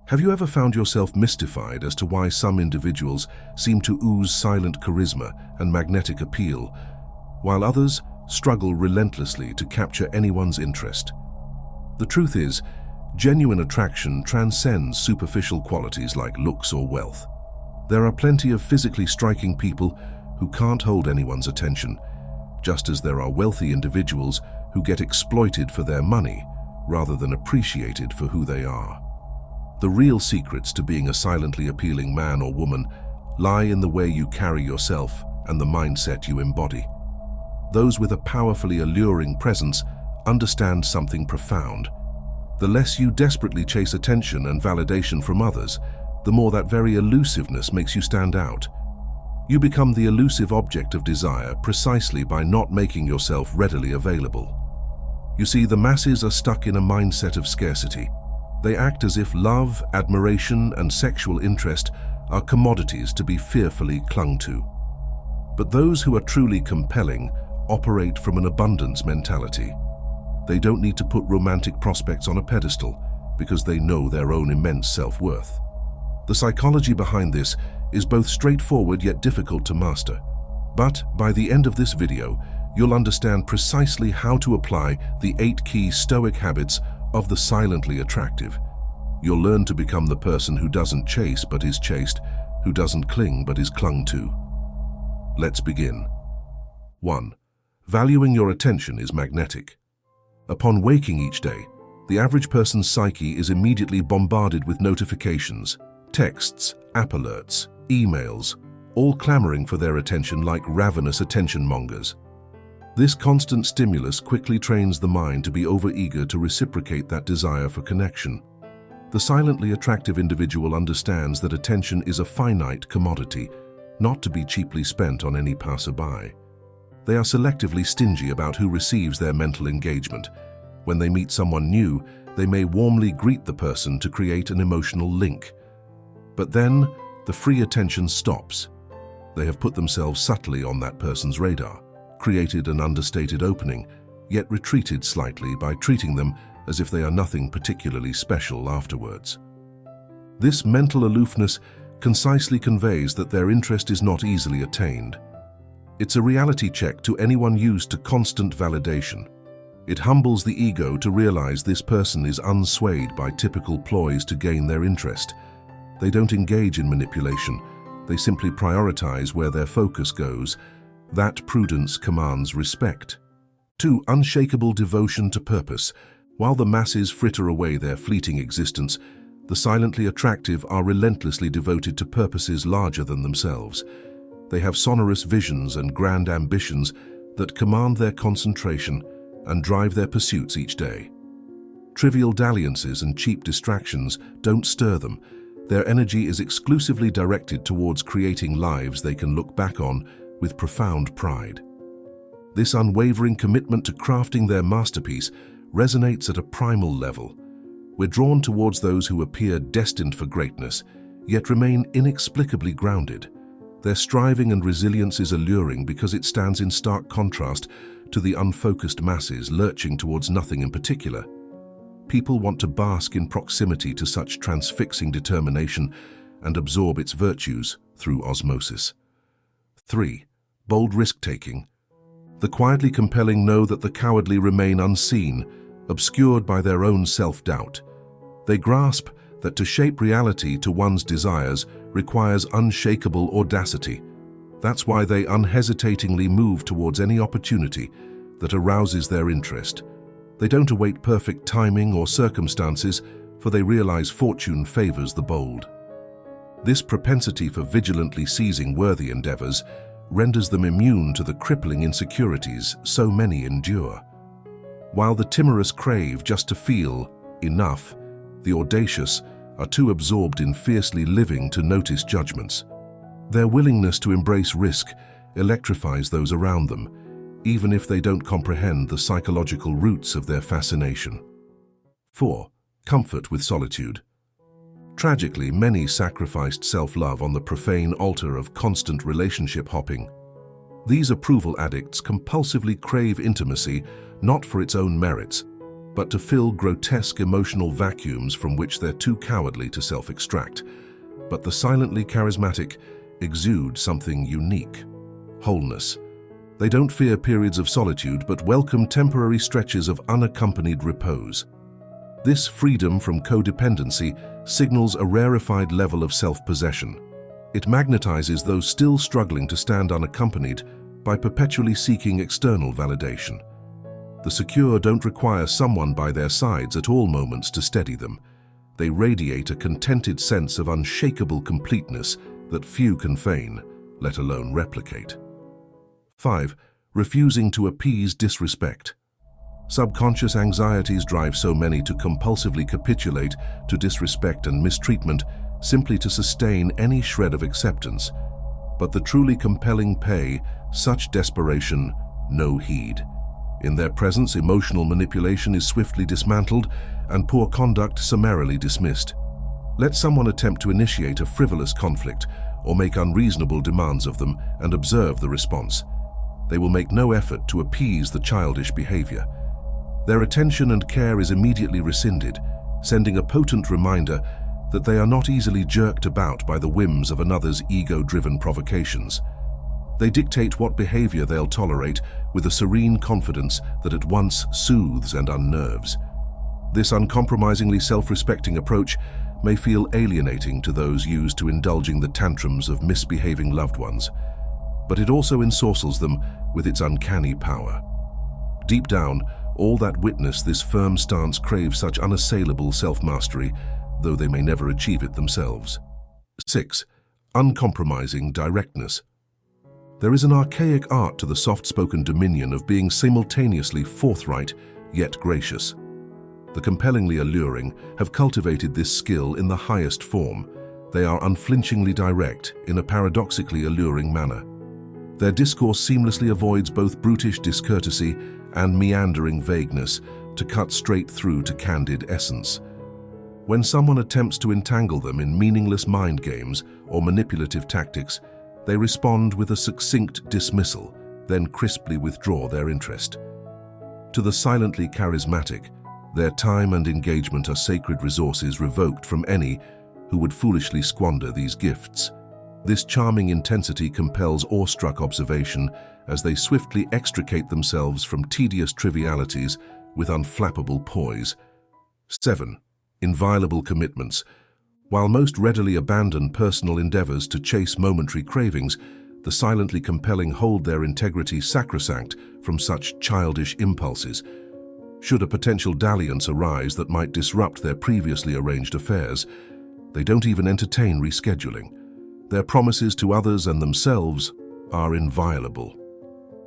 Have you ever found yourself mystified as to why some individuals seem to ooze silent charisma and magnetic appeal, while others struggle relentlessly to capture anyone's interest? The truth is, genuine attraction transcends superficial qualities like looks or wealth. There are plenty of physically striking people who can't hold anyone's attention, just as there are wealthy individuals who get exploited for their money rather than appreciated for who they are. The real secrets to being a silently appealing man or woman lie in the way you carry yourself and the mindset you embody. Those with a powerfully alluring presence understand something profound. The less you desperately chase attention and validation from others, the more that very elusiveness makes you stand out. You become the elusive object of desire precisely by not making yourself readily available. You see, the masses are stuck in a mindset of scarcity. They act as if love, admiration, and sexual interest are commodities to be fearfully clung to. But those who are truly compelling operate from an abundance mentality. They don't need to put romantic prospects on a pedestal because they know their own immense self-worth. The psychology behind this is both straightforward yet difficult to master. But by the end of this video, you'll understand precisely how to apply the 8 key Stoic habits of the silently attractive. You'll learn to become the person who doesn't chase but is chased, who doesn't cling but is clung to. Let's begin. 1. Valuing your attention is magnetic. Upon waking each day, the average person's psyche is immediately bombarded with notifications, texts, app alerts, emails, all clamoring for their attention like ravenous attention mongers. This constant stimulus quickly trains the mind to be overeager to reciprocate that desire for connection. The silently attractive individual understands that attention is a finite commodity, not to be cheaply spent on any passerby. They are selectively stingy about who receives their mental engagement. When they meet someone new, they may warmly greet the person to create an emotional link. But then, the free attention stops. They have put themselves subtly on that person's radar, created an understated opening, yet retreated slightly by treating them as if they are nothing particularly special afterwards. This mental aloofness concisely conveys that their interest is not easily attained. It's a reality check to anyone used to constant validation. It humbles the ego to realize this person is unswayed by typical ploys to gain their interest. They don't engage in manipulation. They simply prioritize where their focus goes. That prudence commands respect. 2. Unshakable devotion to purpose. While the masses fritter away their fleeting existence, the silently attractive are relentlessly devoted to purposes larger than themselves. They have sonorous visions and grand ambitions that command their concentration and drive their pursuits each day. Trivial dalliances and cheap distractions don't stir them. Their energy is exclusively directed towards creating lives they can look back on with profound pride. This unwavering commitment to crafting their masterpiece resonates at a primal level. We're drawn towards those who appear destined for greatness, yet remain inexplicably grounded. Their striving and resilience is alluring because it stands in stark contrast to the unfocused masses lurching towards nothing in particular. People want to bask in proximity to such transfixing determination and absorb its virtues through osmosis. 3. Bold risk-taking. The quietly compelling know that the cowardly remain unseen, obscured by their own self-doubt. They grasp that to shape reality to one's desires requires unshakable audacity. That's why they unhesitatingly move towards any opportunity that arouses their interest. They don't await perfect timing or circumstances, for they realize fortune favors the bold. This propensity for vigilantly seizing worthy endeavors renders them immune to the crippling insecurities so many endure. While the timorous crave just to feel enough, the audacious are too absorbed in fiercely living to notice judgments. Their willingness to embrace risk electrifies those around them, even if they don't comprehend the psychological roots of their fascination. 4. Comfort with solitude. Tragically, many sacrificed self-love on the profane altar of constant relationship hopping. These approval addicts compulsively crave intimacy not for its own merits, but to fill grotesque emotional vacuums from which they're too cowardly to self-extract. But the silently charismatic exude something unique: wholeness. They don't fear periods of solitude, but welcome temporary stretches of unaccompanied repose. This freedom from codependency signals a rarefied level of self-possession. It magnetizes those still struggling to stand unaccompanied by perpetually seeking external validation. The secure don't require someone by their sides at all moments to steady them. They radiate a contented sense of unshakable completeness that few can feign, let alone replicate. 5. Refusing to appease disrespect. Subconscious anxieties drive so many to compulsively capitulate to disrespect and mistreatment simply to sustain any shred of acceptance. But the truly compelling pay such desperation no heed. In their presence, emotional manipulation is swiftly dismantled and poor conduct summarily dismissed. Let someone attempt to initiate a frivolous conflict or make unreasonable demands of them and observe the response. They will make no effort to appease the childish behavior. Their attention and care is immediately rescinded, sending a potent reminder that they are not easily jerked about by the whims of another's ego-driven provocations. They dictate what behavior they'll tolerate with a serene confidence that at once soothes and unnerves. This uncompromisingly self-respecting approach may feel alienating to those used to indulging the tantrums of misbehaving loved ones, but it also ensorcels them with its uncanny power. Deep down, all that witness this firm stance crave such unassailable self-mastery, though they may never achieve it themselves. 6. Uncompromising directness. There is an archaic art to the soft-spoken dominion of being simultaneously forthright yet gracious. The compellingly alluring have cultivated this skill in the highest form. They are unflinchingly direct in a paradoxically alluring manner. Their discourse seamlessly avoids both brutish discourtesy and meandering vagueness to cut straight through to candid essence. When someone attempts to entangle them in meaningless mind games or manipulative tactics, they respond with a succinct dismissal, then crisply withdraw their interest. To the silently charismatic, their time and engagement are sacred resources revoked from any who would foolishly squander these gifts. This charming intensity compels awestruck observation as they swiftly extricate themselves from tedious trivialities with unflappable poise. 7. Inviolable commitments. While most readily abandon personal endeavors to chase momentary cravings, the silently compelling hold their integrity sacrosanct from such childish impulses. Should a potential dalliance arise that might disrupt their previously arranged affairs, they don't even entertain rescheduling. Their promises to others and themselves are inviolable.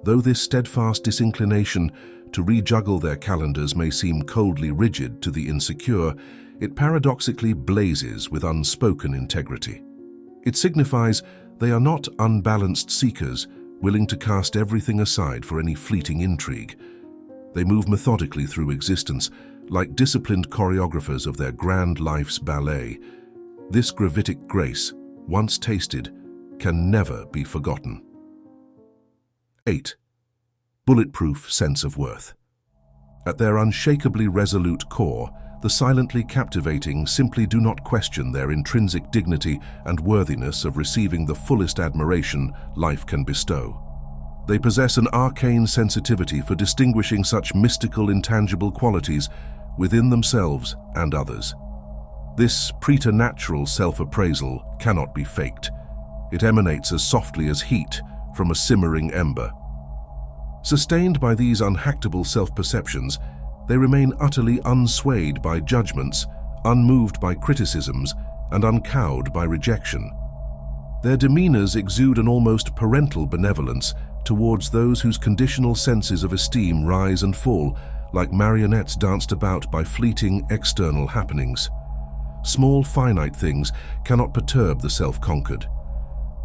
Though this steadfast disinclination to rejuggle their calendars may seem coldly rigid to the insecure, it paradoxically blazes with unspoken integrity. It signifies they are not unbalanced seekers, willing to cast everything aside for any fleeting intrigue. They move methodically through existence, like disciplined choreographers of their grand life's ballet. This gravitic grace, once tasted, can never be forgotten. 8. Bulletproof sense of worth. At their unshakably resolute core, the silently captivating simply do not question their intrinsic dignity and worthiness of receiving the fullest admiration life can bestow. They possess an arcane sensitivity for distinguishing such mystical, intangible qualities within themselves and others. This preternatural self-appraisal cannot be faked. It emanates as softly as heat from a simmering ember. Sustained by these unhackable self-perceptions, they remain utterly unswayed by judgments, unmoved by criticisms, and uncowed by rejection. Their demeanors exude an almost parental benevolence towards those whose conditional senses of esteem rise and fall like marionettes danced about by fleeting external happenings. Small finite things cannot perturb the self-conquered.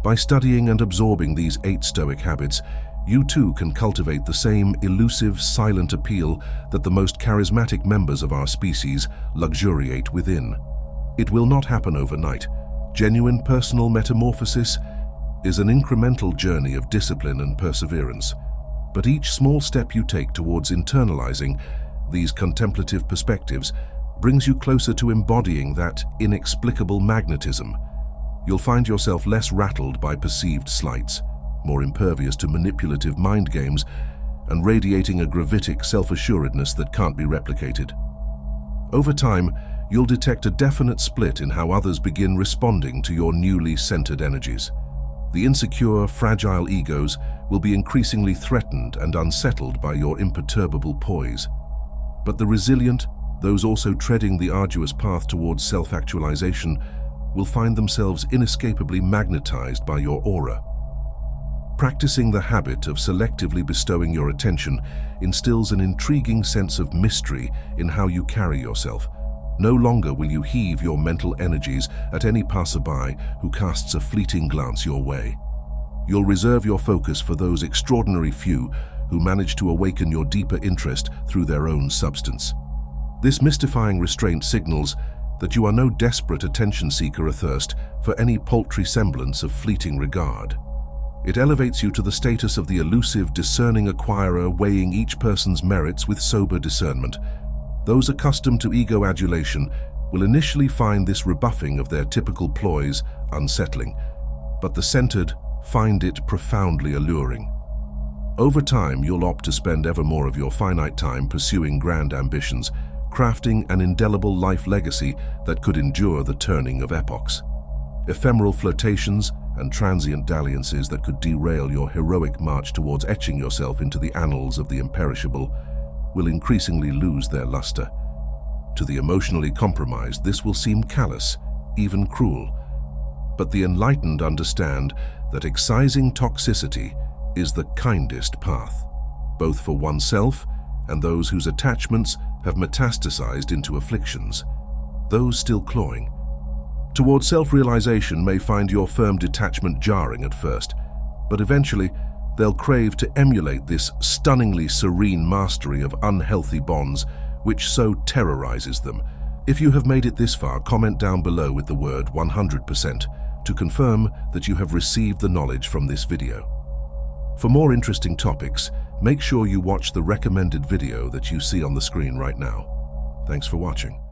By studying and absorbing these 8 Stoic habits, you too can cultivate the same elusive, silent appeal that the most charismatic members of our species luxuriate within. It will not happen overnight. Genuine personal metamorphosis is an incremental journey of discipline and perseverance. But each small step you take towards internalizing these contemplative perspectives, brings you closer to embodying that inexplicable magnetism. You'll find yourself less rattled by perceived slights, more impervious to manipulative mind games, and radiating a gravitic self-assuredness that can't be replicated. Over time, you'll detect a definite split in how others begin responding to your newly centered energies. The insecure, fragile egos will be increasingly threatened and unsettled by your imperturbable poise. But the resilient, those also treading the arduous path towards self-actualization, will find themselves inescapably magnetized by your aura. Practicing the habit of selectively bestowing your attention instills an intriguing sense of mystery in how you carry yourself. No longer will you heave your mental energies at any passerby who casts a fleeting glance your way. You'll reserve your focus for those extraordinary few who manage to awaken your deeper interest through their own substance. This mystifying restraint signals that you are no desperate attention seeker athirst for any paltry semblance of fleeting regard. It elevates you to the status of the elusive, discerning acquirer weighing each person's merits with sober discernment. Those accustomed to ego adulation will initially find this rebuffing of their typical ploys unsettling, but the centered find it profoundly alluring. Over time, you'll opt to spend ever more of your finite time pursuing grand ambitions, crafting an indelible life legacy that could endure the turning of epochs. Ephemeral flirtations and transient dalliances that could derail your heroic march towards etching yourself into the annals of the imperishable will increasingly lose their luster. To the emotionally compromised, this will seem callous, even cruel. But the enlightened understand that excising toxicity is the kindest path, both for oneself and those whose attachments have metastasized into afflictions, those still clawing. Towards self-realization may find your firm detachment jarring at first, but eventually they'll crave to emulate this stunningly serene mastery of unhealthy bonds which so terrorizes them. If you have made it this far, comment down below with the word 100% to confirm that you have received the knowledge from this video. For more interesting topics, make sure you watch the recommended video that you see on the screen right now. Thanks for watching.